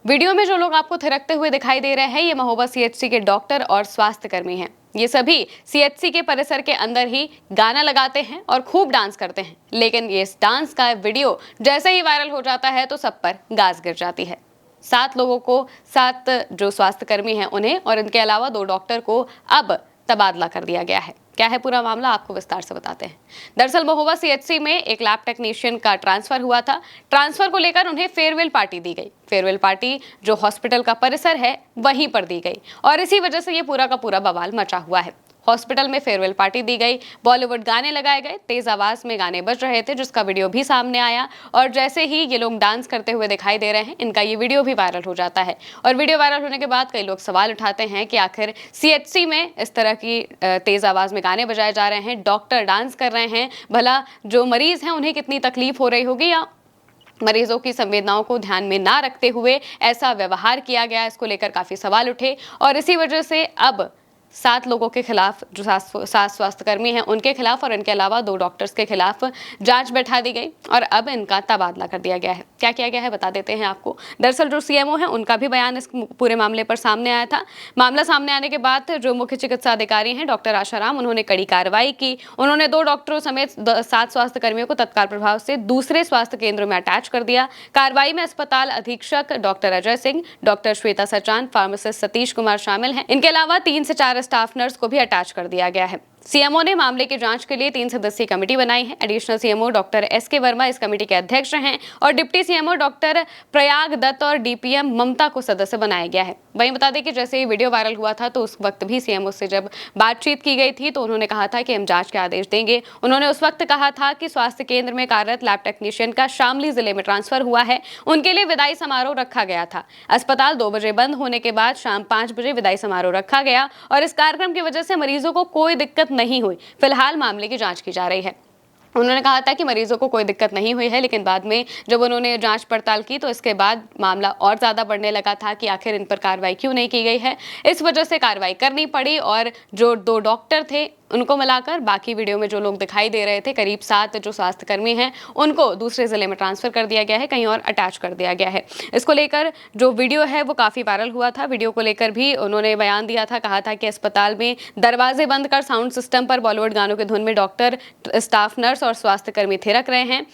Video में जो लोग आपको थिरकते हुए दिखाई दे रहे हैं, ये महोबा सीएचसी के डॉक्टर और स्वास्थ्य कर्मी हैं। ये सभी सीएचसी के परिसर के अंदर ही गाना लगाते हैं और खूब डांस करते हैं। लेकिन ये इस डांस का वीडियो जैसे ही वायरल हो जाता है तो सब पर गाज गिर जाती है। 7 लोगों को, 7 जो स्वास्थ्य कर्मी हैं उन्हें और इनके अलावा 2 डॉक्टर को अब तबादला कर दिया गया है। क्या है पूरा मामला, आपको विस्तार से बताते हैं। दरअसल महोबा सीएचसी में एक लैब टेक्नीशियन का ट्रांसफर हुआ था। ट्रांसफर को लेकर उन्हें फेयरवेल पार्टी दी गई। फेयरवेल पार्टी जो हॉस्पिटल का परिसर है वहीं पर दी गई और इसी वजह से ये पूरा का पूरा बवाल मचा हुआ है। हॉस्पिटल में फेयरवेल पार्टी दी गई, बॉलीवुड गाने लगाए गए, तेज आवाज में गाने बज रहे थे जिसका वीडियो भी सामने आया और जैसे ही ये लोग डांस करते हुए दिखाई दे रहे हैं, इनका ये वीडियो भी वायरल हो जाता है। और वीडियो वायरल होने के बाद कई लोग सवाल उठाते हैं कि आखिर सीएचसी में इस तरह की तेज आवाज में गाने बजाए जा रहे हैं, डॉक्टर डांस कर रहे हैं, भला जो मरीज हैं उन्हें कितनी तकलीफ हो रही होगी या मरीजों की संवेदनाओं को ध्यान में ना रखते हुए ऐसा व्यवहार किया गया। इसको लेकर काफी सवाल उठे और इसी वजह से अब 7 लोगों के खिलाफ, जो 7 स्वास्थ्यकर्मी हैं उनके खिलाफ और इनके अलावा 2 डॉक्टर्स के खिलाफ जांच बैठा दी गई और अब इनका तबादला कर दिया गया है। क्या किया गया है बता देते हैं आपको। दरअसल जो सीएमओ हैं उनका भी बयान इस पूरे मामले पर सामने आया था। मामला सामने आने के बाद जो मुख्य चिकित्सा अधिकारी हैं डॉक्टर आशाराम, उन्होंने कड़ी कार्रवाई की। उन्होंने 2 डॉक्टरों समेत 7 स्वास्थ्य कर्मियों को तत्काल प्रभाव से दूसरे स्वास्थ्य केंद्र में अटैच कर दिया। कार्रवाई में अस्पताल अधीक्षक doctor Ajay Singh, doctor Shweta Sachan, pharmacist Satish Kumar शामिल हैं। इनके अलावा 3 से 4 स्टाफ नर्स को भी अटैच कर दिया गया है। सीएमओ ने मामले की जांच के लिए 3 सदस्यीय कमेटी बनाई है। Additional CMO doctor SK Verma इस कमेटी के अध्यक्ष हैं और deputy CMO doctor Prayag Dutt और डीपीएम ममता को सदस्य बनाया गया है। वहीं बता दें कि जैसे ये वीडियो वायरल हुआ था तो उस वक्त भी सीएमओ से जब बातचीत की गई थी तो उन्होंने कहा था कि हम जांच के आदेश देंगे। उन्होंने उस वक्त कहा था कि स्वास्थ्य केंद्र में कार्यरत लैब टेक्नीशियन का शामली जिले में ट्रांसफर हुआ है, उनके लिए विदाई समारोह रखा गया था। अस्पताल 2 बजे बंद होने के बाद शाम 5 बजे विदाई समारोह रखा गया और इस कार्यक्रम की वजह से मरीजों को कोई दिक्कत नहीं हुई। फिलहाल मामले की जांच की जा रही है। उन्होंने कहा था कि मरीजों को कोई दिक्कत नहीं हुई है, लेकिन बाद में जब उन्होंने जांच पड़ताल की तो इसके बाद मामला और ज्यादा बढ़ने लगा था कि आखिर इन पर कार्रवाई क्यों नहीं की गई है। इस वजह से कार्रवाई करनी पड़ी और जो 2 डॉक्टर थे उनको मिलाकर बाकी वीडियो में जो लोग दिखाई दे रहे थे, करीब 7 जो स्वास्थ्य कर्मी हैं, उनको दूसरे जिले में ट्रांसफर कर दिया गया है, कहीं और अटैच कर दिया गया है। इसको लेकर जो वीडियो है वो काफी वायरल हुआ था। वीडियो को लेकर भी उन्होंने बयान दिया था, कहा था कि अस्पताल में दरवाजे बंद कर साउंड सिस्टम पर बॉलीवुड गानों की धुन में डॉक्टर, स्टाफ नर्स और स्वास्थ्य कर्मी थिरक रहे हैं।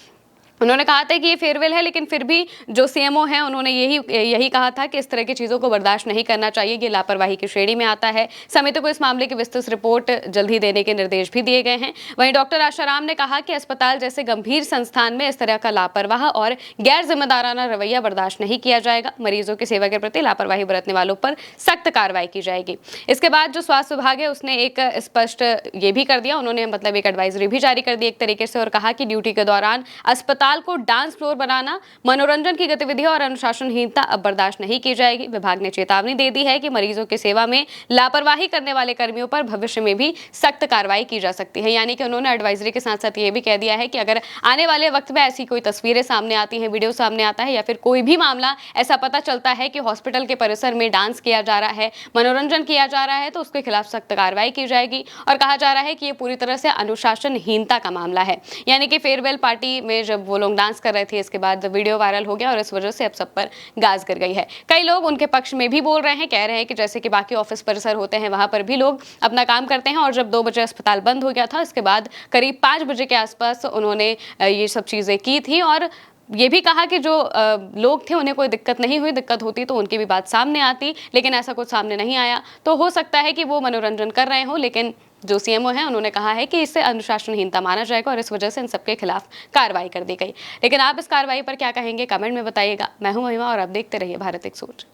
उन्होंने कहा था कि ये फेयरवेल है, लेकिन फिर भी जो सीएमओ हैं उन्होंने यही कहा था कि इस तरह की चीज़ों को बर्दाश्त नहीं करना चाहिए, ये लापरवाही की श्रेणी में आता है। समिति को इस मामले की विस्तृत रिपोर्ट जल्द ही देने के निर्देश भी दिए गए हैं। वहीं डॉक्टर आशाराम ने कहा कि अस्पताल जैसे गंभीर संस्थान में इस तरह का लापरवाह और गैर जिम्मेदाराना रवैया बर्दाश्त नहीं किया जाएगा। मरीजों की सेवा के प्रति लापरवाही बरतने वालों पर सख्त कार्रवाई की जाएगी। इसके बाद जो स्वास्थ्य विभाग है उसने एक स्पष्ट ये भी कर दिया, उन्होंने मतलब एक एडवाइजरी भी जारी कर दी एक तरीके से और कहा कि ड्यूटी के दौरान अस्पताल को डांस फ्लोर बनाना, मनोरंजन की गतिविधियां और अनुशासनहीनता अब बर्दाश्त नहीं की जाएगी। विभाग ने चेतावनी दे दी है कि मरीजों की सेवा में लापरवाही करने वाले कर्मियों पर भविष्य में भी सख्त कार्रवाई की जा सकती है। यानी कि उन्होंने एडवाइजरी के साथ साथ ये भी कह दिया है कि अगर आने वाले वक्त में ऐसी कोई तस्वीरें सामने आती हैं, वीडियो सामने आता है या फिर कोई भी मामला ऐसा पता चलता है कि हॉस्पिटल के परिसर में डांस किया जा रहा है, मनोरंजन किया जा रहा है, तो उसके खिलाफ सख्त कार्रवाई की जाएगी। और कहा जा रहा है कि ये पूरी तरह से अनुशासनहीनता का मामला है। यानी कि फेयरवेल पार्टी में जब वो लोग डांस कर रहे थे, इसके बाद वीडियो वायरल हो गया और इस वजह से अब सब पर गाज गिर गई है। कई लोग उनके पक्ष में भी बोल रहे हैं, कह रहे हैं कि जैसे कि बाकी ऑफिस परिसर होते हैं वहां पर भी लोग अपना काम करते हैं और जब 2 बजे अस्पताल बंद हो गया था, इसके बाद करीब 5 बजे के आसपास उन्होंने ये सब चीजें की थी और ये भी कहा कि जो लोग थे उन्हें कोई दिक्कत नहीं हुई, दिक्कत होती तो उनकी भी बात सामने आती, लेकिन ऐसा कुछ सामने नहीं आया। तो हो सकता है कि वो मनोरंजन कर रहे हो, लेकिन जो सीएमओ है उन्होंने कहा है कि इससे अनुशासनहीनता माना जाएगा और इस वजह से इन सबके खिलाफ कार्रवाई कर दी गई। लेकिन आप इस कार्रवाई पर क्या कहेंगे, कमेंट में बताइएगा। मैं हूं महिमा और आप देखते रहिए भारत एक सोच।